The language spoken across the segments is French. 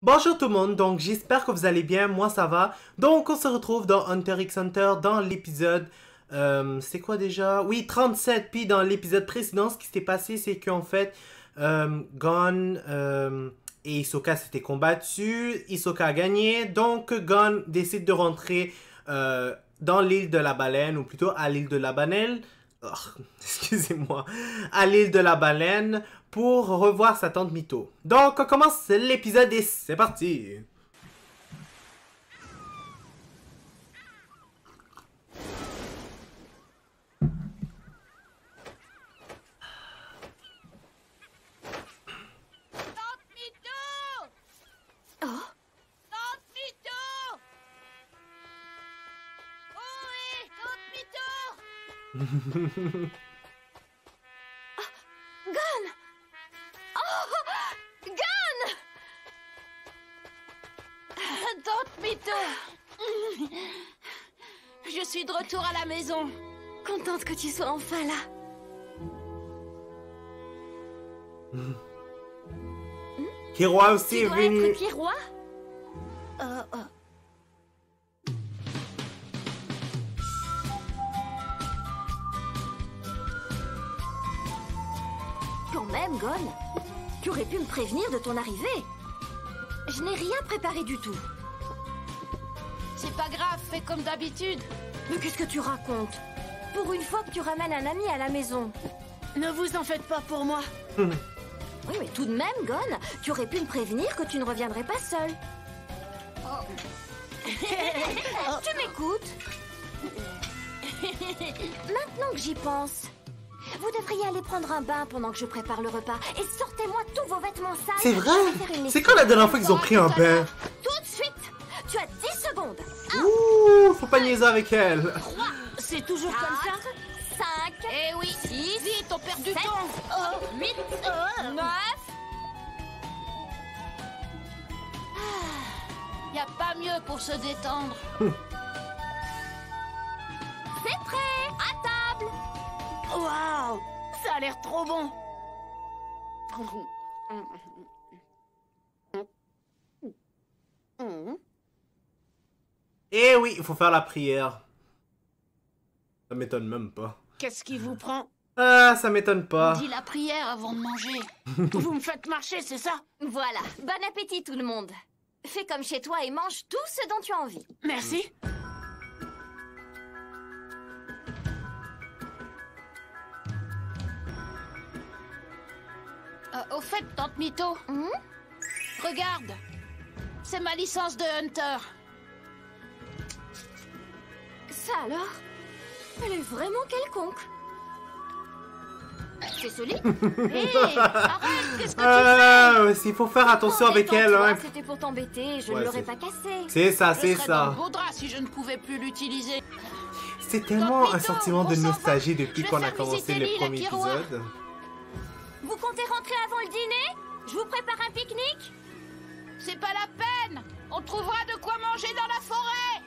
Bonjour tout le monde, donc j'espère que vous allez bien, moi ça va. Donc on se retrouve dans Hunter x Hunter dans l'épisode, c'est quoi déjà? Oui, 37, puis dans l'épisode précédent, ce qui s'était passé, c'est qu'en fait, Gon et Hisoka s'étaient combattus, Hisoka a gagné, donc Gon décide de rentrer dans l'île de la baleine, ou plutôt à l'île de la baleine, oh, excusez-moi, à l'île de la baleine, pour revoir sa tante Mito. Donc, on commence l'épisode et c'est parti! Tante Mito! Oh, Tante Mito! Oui, Tante Mito! Gon! Oh, Gon! Tante Mito! Je suis de retour à la maison. Contente que tu sois enfin là. Killua aussi Tu est dois venu. être Killua? Quand même, Gon. Tu aurais pu me prévenir de ton arrivée. Je n'ai rien préparé du tout. C'est pas grave, fais comme d'habitude. Mais qu'est-ce que tu racontes? Pour une fois que tu ramènes un ami à la maison. Ne vous en faites pas pour moi. Oui, mais tout de même, Gon, tu aurais pu me prévenir que tu ne reviendrais pas seul. Tu m'écoutes? Maintenant que j'y pense, vous devriez aller prendre un bain pendant que je prépare le repas. Et sortez-moi tous vos vêtements sales. C'est vrai? Je vais faire une C'est liste. quand la dernière fois qu'ils ont pris un bain? Tout de suite. Tu as 10 secondes. Ouh, faut pas niaiser avec elle. C'est toujours comme ça? 5, Eh oui, 6, vite, on perd du 7, temps. 8, 9. Y a pas mieux pour se détendre. C'est prêt. À table. Waouh, ça a l'air trop bon. Eh oui, il faut faire la prière. Ça m'étonne même pas. Qu'est-ce qui vous prend? Ah, ça m'étonne pas. Dis la prière avant de manger. Vous me faites marcher, c'est ça? Voilà. Bon appétit tout le monde. Fais comme chez toi et mange tout ce dont tu as envie. Merci. Au fait, Tante Mito, regarde. C'est ma licence de Hunter. Ça alors? Elle est vraiment quelconque. C'est solide. Hé, arrête, qu'est-ce que tu Ah, il faut faire attention Oh, avec elle, détends-toi, hein. C'était pour t'embêter, je Ouais, ne l'aurais c'est- pas cassé. C'est ça, fais? c'est Je serais dans le ça. beau drap si je ne pouvais plus l'utiliser. C'est tellement un Mito, sentiment de on s'en va. nostalgie depuis Je vais qu'on a faire commencé visiter les l'île à premiers Killua. épisodes. Vous comptez rentrer avant le dîner? Je vous prépare un pique-nique? C'est pas la peine. On trouvera de quoi manger dans la forêt.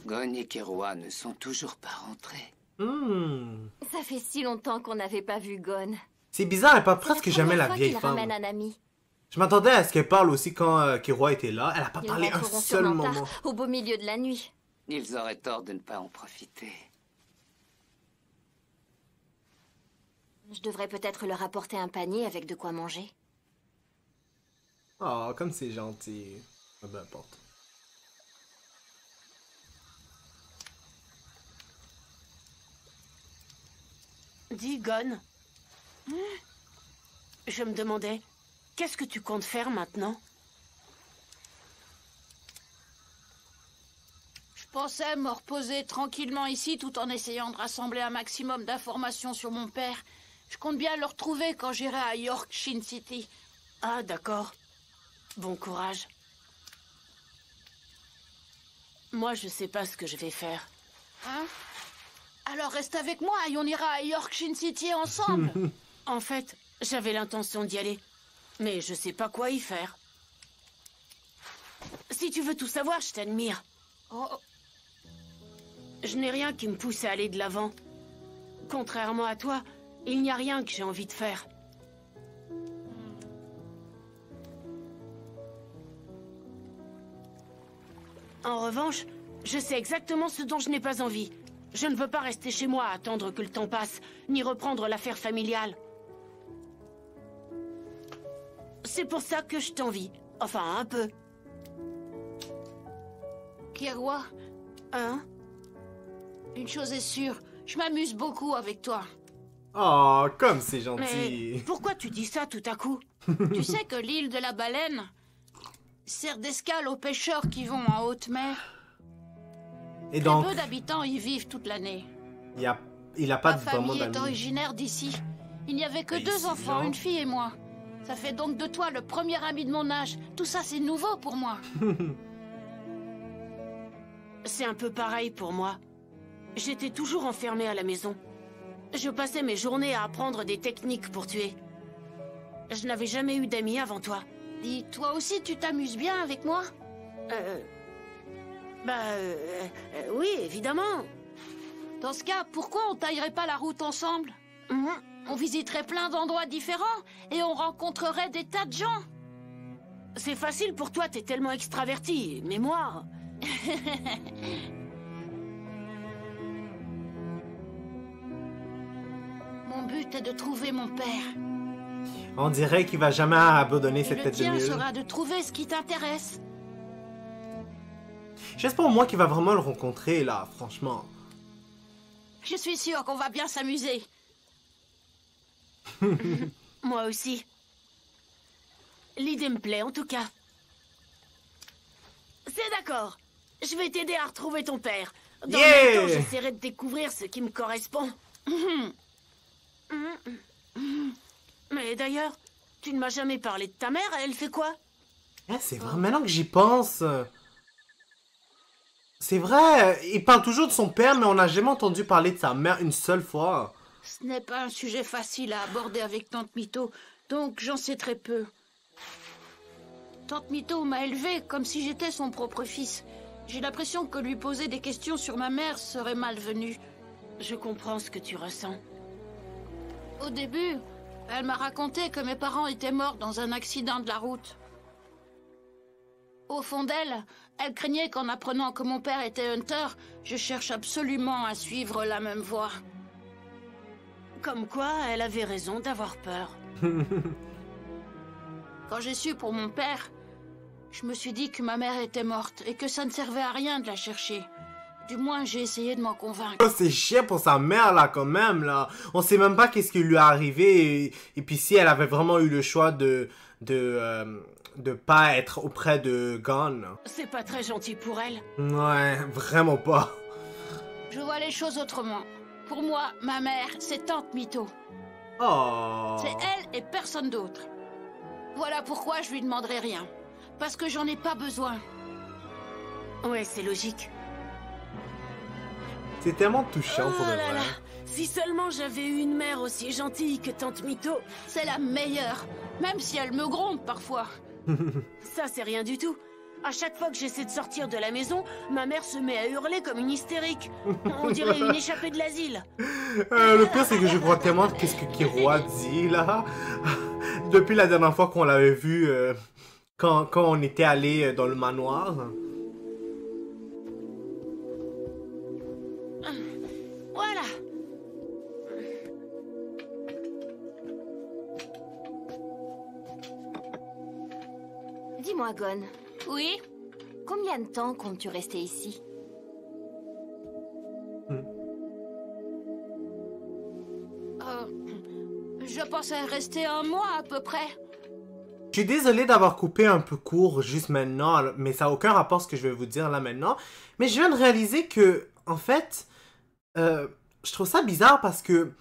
Gon et Killua ne sont toujours pas rentrés. Ça fait si longtemps qu'on n'avait pas vu Gon. C'est bizarre, elle parle C'est la presque jamais la première fois vieille qu'il femme. ramène un ami. Je m'attendais à ce qu'elle parle aussi quand Killua était là. Elle a pas Ils parlé un rentreront seul sûrement tard, moment. au beau milieu de la nuit. Ils auraient tort de ne pas en profiter. Je devrais peut-être leur apporter un panier avec de quoi manger. Oh, comme c'est gentil. Ah, peu importe. Dis, Gon. Je me demandais, qu'est-ce que tu comptes faire maintenant? Je pensais me reposer tranquillement ici tout en essayant de rassembler un maximum d'informations sur mon père. Je compte bien le retrouver quand j'irai à Yorkshire City. Ah, d'accord. Bon courage. Moi, je sais pas ce que je vais faire. Hein? Alors reste avec moi et on ira à Yorkshire City ensemble. En fait, j'avais l'intention d'y aller, mais je sais pas quoi y faire. Si tu veux tout savoir, je t'admire. Oh, Je n'ai rien qui me pousse à aller de l'avant. Contrairement à toi, il n'y a rien que j'ai envie de faire. En revanche, je sais exactement ce dont je n'ai pas envie. Je ne veux pas rester chez moi à attendre que le temps passe, ni reprendre l'affaire familiale. C'est pour ça que je t'envie. Enfin, un peu. Killua, Hein? une chose est sûre, je m'amuse beaucoup avec toi. Oh, comme c'est Mais gentil. pourquoi tu dis ça tout à coup? Tu sais que l'île de la baleine sert d'escale aux pêcheurs qui vont en haute mer. Et Très donc, peu d'habitants y vivent toute l'année. il a pas Ma vraiment famille est d'amis. originaire d'ici. Il n'y avait que Mais 2 ici, enfants, genre. une fille et moi. Ça fait donc de toi le premier ami de mon âge. Tout ça, c'est nouveau pour moi. C'est un peu pareil pour moi. J'étais toujours enfermée à la maison. Je passais mes journées à apprendre des techniques pour tuer. Je n'avais jamais eu d'amis avant toi. Dis, toi aussi, tu t'amuses bien avec moi? Oui, évidemment. Dans ce cas, pourquoi on taillerait pas la route ensemble? Mhm. On visiterait plein d'endroits différents et on rencontrerait des tas de gens. C'est facile pour toi, t'es tellement extraverti. Mais moi... Mon but est de trouver mon père. On dirait qu'il va jamais abandonner Et cette le tête de tien mule. sera de trouver ce qui t'intéresse. J'espère moi qu'il va vraiment le rencontrer, là, franchement. Je suis sûre qu'on va bien s'amuser. Moi aussi. L'idée me plaît, en tout cas. C'est d'accord. Je vais t'aider à retrouver ton père. Dans Yeah. le même temps, j'essaierai de découvrir ce qui me correspond. Mais d'ailleurs, tu ne m'as jamais parlé de ta mère. Elle fait quoi? Eh, c'est vrai, maintenant que j'y pense. C'est vrai, il parle toujours de son père, mais on n'a jamais entendu parler de sa mère une seule fois. Ce n'est pas un sujet facile à aborder avec Tante Mito, donc j'en sais très peu. Tante Mito m'a élevée comme si j'étais son propre fils. J'ai l'impression que lui poser des questions sur ma mère serait malvenu. Je comprends ce que tu ressens. Au début, elle m'a raconté que mes parents étaient morts dans un accident de la route. Au fond d'elle, elle craignait qu'en apprenant que mon père était Hunter, je cherche absolument à suivre la même voie. Comme quoi, elle avait raison d'avoir peur. Quand j'ai su pour mon père, je me suis dit que ma mère était morte et que ça ne servait à rien de la chercher. Du moins, j'ai essayé de m'en convaincre. Oh, c'est chiant pour sa mère, là, quand même, là. On sait même pas qu'est-ce qui lui est arrivé. Et puis si elle avait vraiment eu le choix de pas être auprès de Gon. C'est pas très gentil pour elle. Ouais, vraiment pas. Je vois les choses autrement. Pour moi, ma mère, c'est Tante Mito. Oh. C'est elle et personne d'autre. Voilà pourquoi je lui demanderai rien. Parce que j'en ai pas besoin. Ouais, c'est logique. C'est tellement touchant pour Oh de là vrai. là. Si seulement j'avais eu une mère aussi gentille que Tante Mito. C'est la meilleure. Même si elle me gronde parfois. Ça, c'est rien du tout. À chaque fois que j'essaie de sortir de la maison, ma mère se met à hurler comme une hystérique. On dirait une échappée de l'asile. Le pire, c'est que je crois tellement qu'est-ce que Killua dit, là. Depuis la dernière fois qu'on l'avait vu, quand on était allé dans le manoir. Voilà. Dis-moi, Gon, Oui? combien de temps comptes-tu rester ici? Je pensais rester un mois à peu près. Je suis désolé d'avoir coupé un peu court juste maintenant, mais ça n'a aucun rapport à ce que je vais vous dire là maintenant. Mais je viens de réaliser que, en fait, je trouve ça bizarre parce que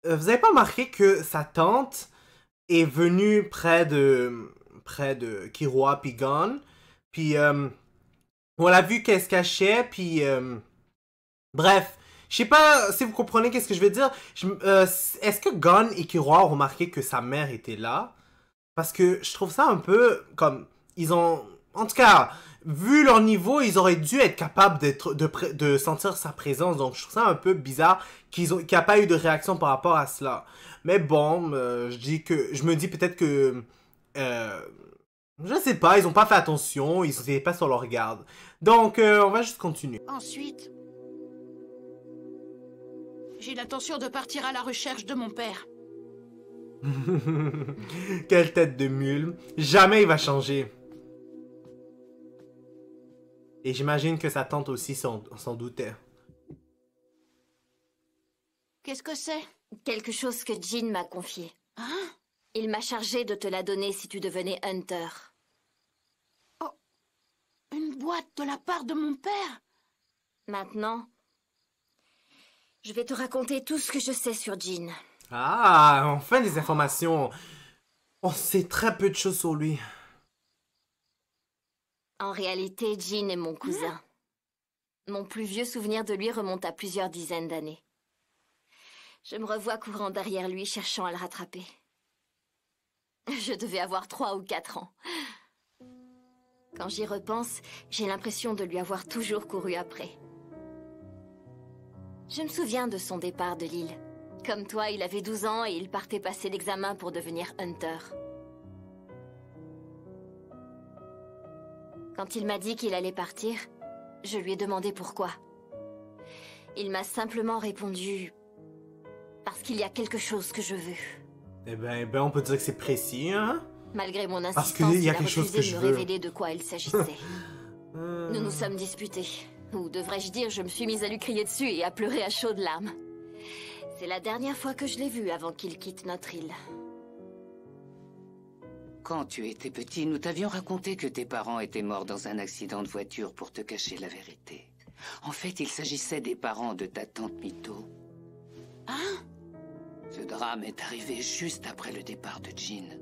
vous avez pas remarqué que sa tante est venue près de Killua puis Gon, puis on l'a vu qu'elle se cachait, puis bref. Je sais pas si vous comprenez qu'est-ce que je veux dire. Est-ce que Gon et Killua ont remarqué que sa mère était là? Parce que je trouve ça un peu comme... Ils ont... En tout cas, vu leur niveau, ils auraient dû être capables de sentir sa présence. Donc je trouve ça un peu bizarre qu'il n'y a pas eu de réaction par rapport à cela. Mais bon, je me dis peut-être que... Je sais pas, ils ont pas fait attention, ils étaient pas sur leur garde. Donc, on va juste continuer. Ensuite, j'ai l'intention de partir à la recherche de mon père. Quelle tête de mule. Jamais il va changer. Et j'imagine que sa tante aussi s'en doutait. Qu'est-ce que c'est? Quelque chose que Jean m'a confié. Hein? Il m'a chargé de te la donner si tu devenais Hunter. Oh, une boîte de la part de mon père? Maintenant, je vais te raconter tout ce que je sais sur Jean. Ah, enfin des informations. On sait très peu de choses sur lui. En réalité, Jean est mon cousin. Mon plus vieux souvenir de lui remonte à plusieurs dizaines d'années. Je me revois courant derrière lui, cherchant à le rattraper. Je devais avoir 3 ou 4 ans. Quand j'y repense, j'ai l'impression de lui avoir toujours couru après. Je me souviens de son départ de l'île. Comme toi, il avait 12 ans et il partait passer l'examen pour devenir Hunter. Quand il m'a dit qu'il allait partir, je lui ai demandé pourquoi. Il m'a simplement répondu... Parce qu'il y a quelque chose que je veux. Eh ben, on peut dire que c'est précis, hein? Malgré mon Parce insistance, qu'il y a il a quelque chose refusé que de je me veux. révéler de quoi il s'agissait. Nous nous sommes disputés. Ou devrais-je dire, je me suis mise à lui crier dessus et à pleurer à chaudes larmes. C'est la dernière fois que je l'ai vu avant qu'il quitte notre île. Quand tu étais petit, nous t'avions raconté que tes parents étaient morts dans un accident de voiture pour te cacher la vérité. En fait, il s'agissait des parents de ta tante Mito. Hein? Ce drame est arrivé juste après le départ de Jean.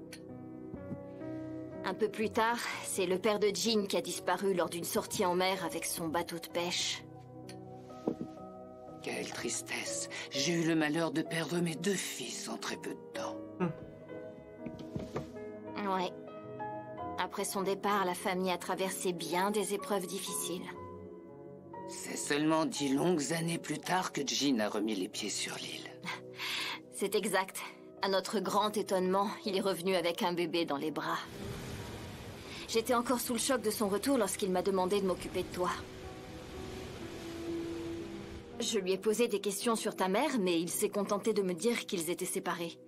Un peu plus tard, c'est le père de Jean qui a disparu lors d'une sortie en mer avec son bateau de pêche. Quelle tristesse. J'ai eu le malheur de perdre mes 2 fils en très peu de temps. Ouais. Après son départ, la famille a traversé bien des épreuves difficiles. C'est seulement 10 longues années plus tard que Jean a remis les pieds sur l'île. C'est exact. À notre grand étonnement, il est revenu avec un bébé dans les bras. J'étais encore sous le choc de son retour lorsqu'il m'a demandé de m'occuper de toi. Je lui ai posé des questions sur ta mère, mais il s'est contenté de me dire qu'ils étaient séparés.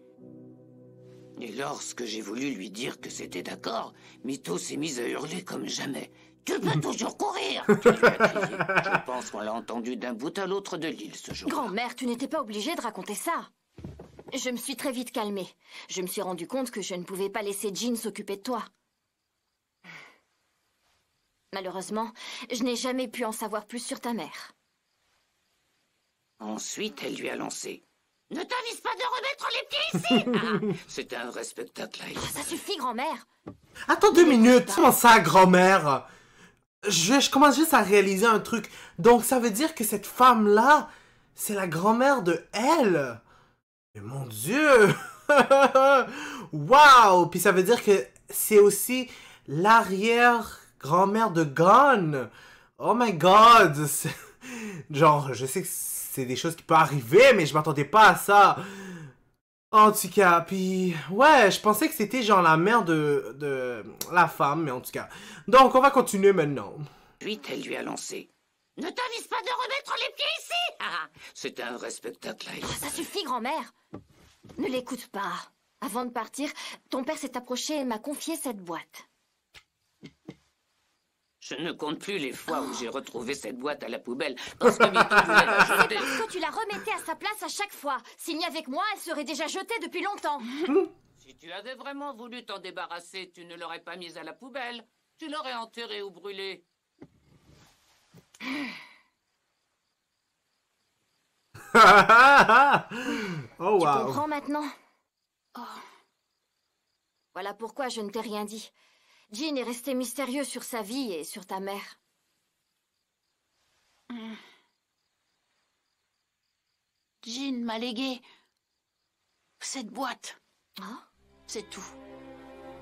Et lorsque j'ai voulu lui dire que c'était d'accord, Mito s'est mise à hurler comme jamais. « Tu peux toujours courir !» qu'elle lui a crié. Je pense qu'on l'a entendu d'un bout à l'autre de l'île ce jour-là. Grand-mère, tu n'étais pas obligée de raconter ça. Je me suis très vite calmée. Je me suis rendu compte que je ne pouvais pas laisser Jean s'occuper de toi. Malheureusement, je n'ai jamais pu en savoir plus sur ta mère. Ensuite, elle lui a lancé. « Ne t'avise pas de remettre les pieds ici !» Ah, c'était un vrai spectacle à Ça suffit, grand-mère. Attends 2 minutes. Comment ça, grand-mère? Je commence juste à réaliser un truc. Donc, ça veut dire que cette femme-là, c'est la grand-mère de elle. Mais mon Dieu! Waouh! Puis ça veut dire que c'est aussi l'arrière-grand-mère de Gon. Oh my God! Genre, je sais que c'est des choses qui peuvent arriver, mais je m'attendais pas à ça. En tout cas, puis... Ouais, je pensais que c'était genre la mère de la femme, mais en tout cas. Donc, on va continuer maintenant. Ensuite, elle lui a lancé. « Ne t'avise pas de remettre les pieds ici !» Ah, c'était un vrai spectacle à Ça suffit, grand-mère. Ne l'écoute pas. Avant de partir, ton père s'est approché et m'a confié cette boîte. Je ne compte plus les fois où j'ai retrouvé cette boîte à la poubelle parce que Mito voulait la jeter. Parce que tu la remettais à sa place à chaque fois. Signe avec moi, elle serait déjà jetée depuis longtemps. Si tu avais vraiment voulu t'en débarrasser, tu ne l'aurais pas mise à la poubelle. Tu l'aurais enterrée ou brûlée. Oh Tu wow. comprends maintenant? Oh. Voilà pourquoi je ne t'ai rien dit. Jean est resté mystérieux sur sa vie et sur ta mère. Jean m'a légué cette boîte. Oh? C'est tout.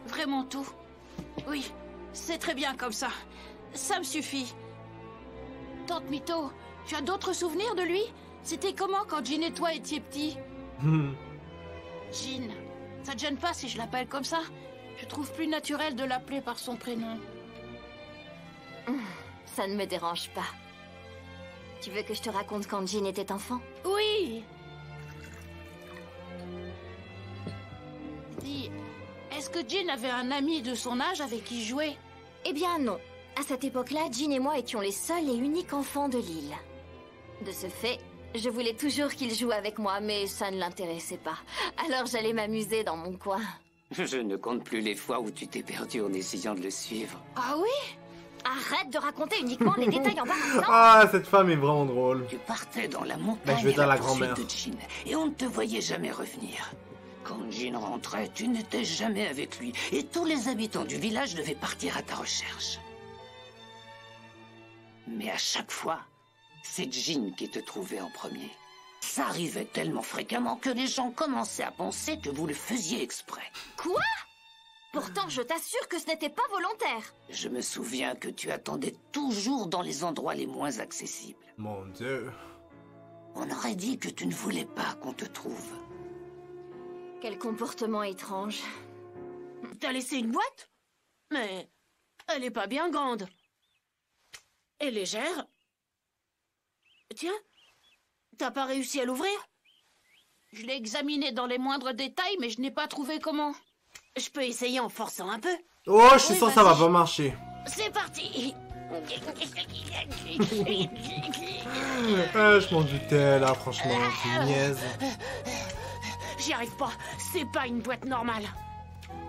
Vraiment tout. Oui, c'est très bien comme ça. Ça me suffit. Tante Mito, tu as d'autres souvenirs de lui? C'était comment quand Jean et toi étiez petits? Jean, ça te gêne pas si je l'appelle comme ça? Je trouve plus naturel de l'appeler par son prénom. Ça ne me dérange pas. Tu veux que je te raconte quand Jean était enfant? Oui. Dis, est-ce que Jean avait un ami de son âge avec qui jouer? Eh bien non. À cette époque-là, Jean et moi étions les seuls et uniques enfants de l'île. De ce fait, je voulais toujours qu'il joue avec moi, mais ça ne l'intéressait pas. Alors j'allais m'amuser dans mon coin. Je ne compte plus les fois où tu t'es perdu en essayant de le suivre. Ah oui? Arrête de raconter uniquement les détails embarrassants. Ah, cette femme est vraiment drôle. Tu partais dans la Ben, montagne je vais dire à la la poursuite grand-mère. de Jean, et on ne te voyait jamais revenir. Quand Jean rentrait, tu n'étais jamais avec lui, et tous les habitants du village devaient partir à ta recherche. Mais à chaque fois, c'est Jean qui te trouvait en premier. Ça arrivait tellement fréquemment que les gens commençaient à penser que vous le faisiez exprès. Quoi? Pourtant, je t'assure que ce n'était pas volontaire. Je me souviens que tu attendais toujours dans les endroits les moins accessibles. Mon Dieu. On aurait dit que tu ne voulais pas qu'on te trouve. Quel comportement étrange. T'as laissé une boîte? Mais elle est pas bien grande. Et légère. Tiens, t'as pas réussi à l'ouvrir? Je l'ai examiné dans les moindres détails, mais je n'ai pas trouvé comment. Je peux essayer en forçant un peu. Oh, je suis Oui, sûr que ça va vas-y. pas marcher. C'est parti. Ah, je m'en doutais, là, franchement, tu niaises. J'y arrive pas. C'est pas une boîte normale.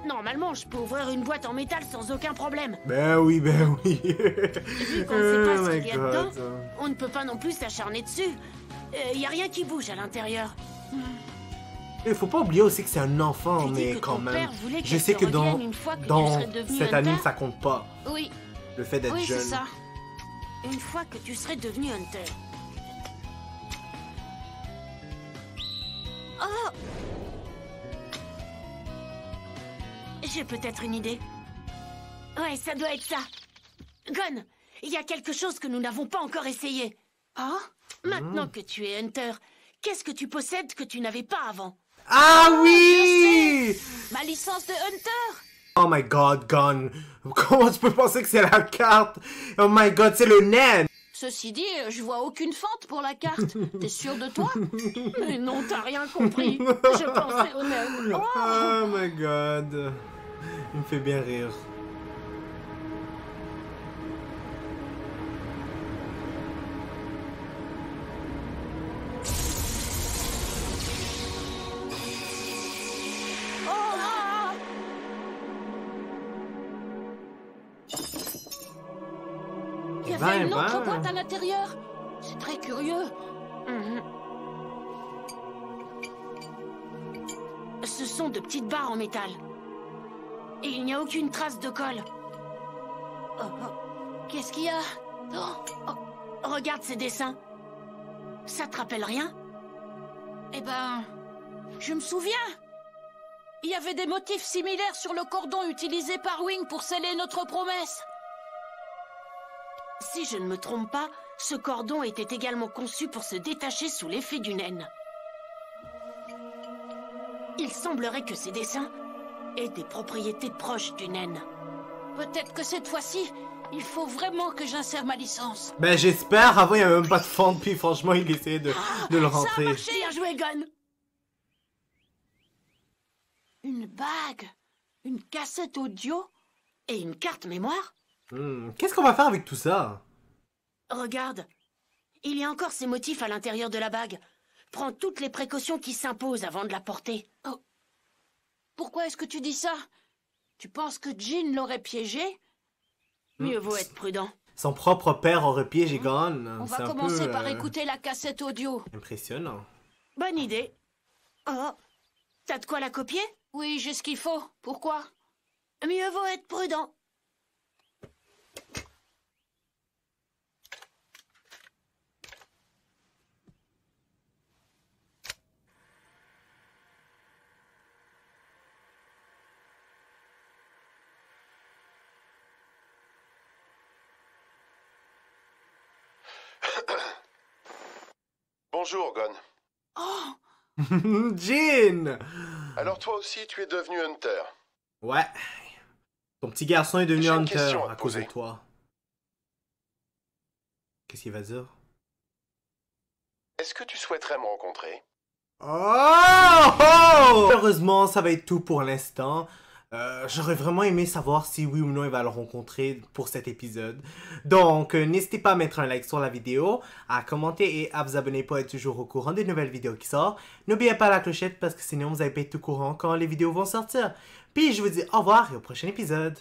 Normalement, je peux ouvrir une boîte en métal sans aucun problème. Ben oui, ben oui. Vu qu'on ne sait pas ce my qu'il y a dedans, God. on ne peut pas non plus s'acharner dessus. Y a rien qui bouge à l'intérieur. Il faut pas oublier aussi que c'est un enfant, Tu dis mais que quand ton même. père voulait Je qu'elle sais te que dans, revienne une fois que tu dans serais devenu cet Hunter. anime, ça compte pas. Oui, Le fait d'être oui, jeune. c'est ça. Une fois que tu serais devenu Hunter. Oh! J'ai peut-être une idée. Ouais, ça doit être ça. Gon, il y a quelque chose que nous n'avons pas encore essayé. Ah? Maintenant que tu es Hunter, qu'est-ce que tu possèdes que tu n'avais pas avant? Ah oui! Ma licence de Hunter? Oh my god, Gun. Comment tu peux penser que c'est la carte? Oh my god, c'est le naine! Ceci dit, je vois aucune fente pour la carte. T'es sûr de toi? Mais non, t'as rien compris. Je pensais au naine. Oh! Oh my god. Il me fait bien rire. Il y avait une autre ben. boîte à l'intérieur. C'est très curieux. Mhm. Ce sont de petites barres en métal. Et il n'y a aucune trace de colle. Oh, oh. Qu'est-ce qu'il y a? Oh, Regarde ces dessins. Ça te rappelle rien? eh ben, je me souviens. Il y avait des motifs similaires sur le cordon utilisé par Wing pour sceller notre promesse. Si je ne me trompe pas, ce cordon était également conçu pour se détacher sous l'effet du naine. Il semblerait que ces dessins aient des propriétés proches du naine. Peut-être que cette fois-ci, il faut vraiment que j'insère ma licence. Ben j'espère, avant il n'y avait même pas de fente, puis franchement il essayait de le Ça a rentrer. marché. Bien joué, Gon! Une bague, une cassette audio. Et une carte mémoire? Qu'est-ce qu'on va faire avec tout ça? Regarde, il y a encore ces motifs à l'intérieur de la bague. Prends toutes les précautions qui s'imposent avant de la porter. Oh. Pourquoi est-ce que tu dis ça? Tu penses que Jean l'aurait piégé? Mieux vaut être prudent. Son propre père aurait piégé Gon. On C'est va un commencer peu, par écouter la cassette audio. impressionnant. Bonne idée. Oh, t'as de quoi la copier? Oui, j'ai ce qu'il faut. Pourquoi? Mieux vaut être prudent. Bonjour, Gon. Oh, Jean! Alors toi aussi, tu es devenu Hunter. Ouais. Ton petit garçon est devenu J'ai une Hunter question à te à cause de poser. toi. Qu'est-ce qu'il va dire? Est-ce que tu souhaiterais me rencontrer? Oh! Heureusement, ça va être tout pour l'instant. J'aurais vraiment aimé savoir si oui ou non il va le rencontrer pour cet épisode. Donc, n'hésitez pas à mettre un like sur la vidéo, à commenter et à vous abonner pour être toujours au courant des nouvelles vidéos qui sortent. N'oubliez pas la clochette parce que sinon vous n'allez pas être au courant quand les vidéos vont sortir. Puis je vous dis au revoir et au prochain épisode.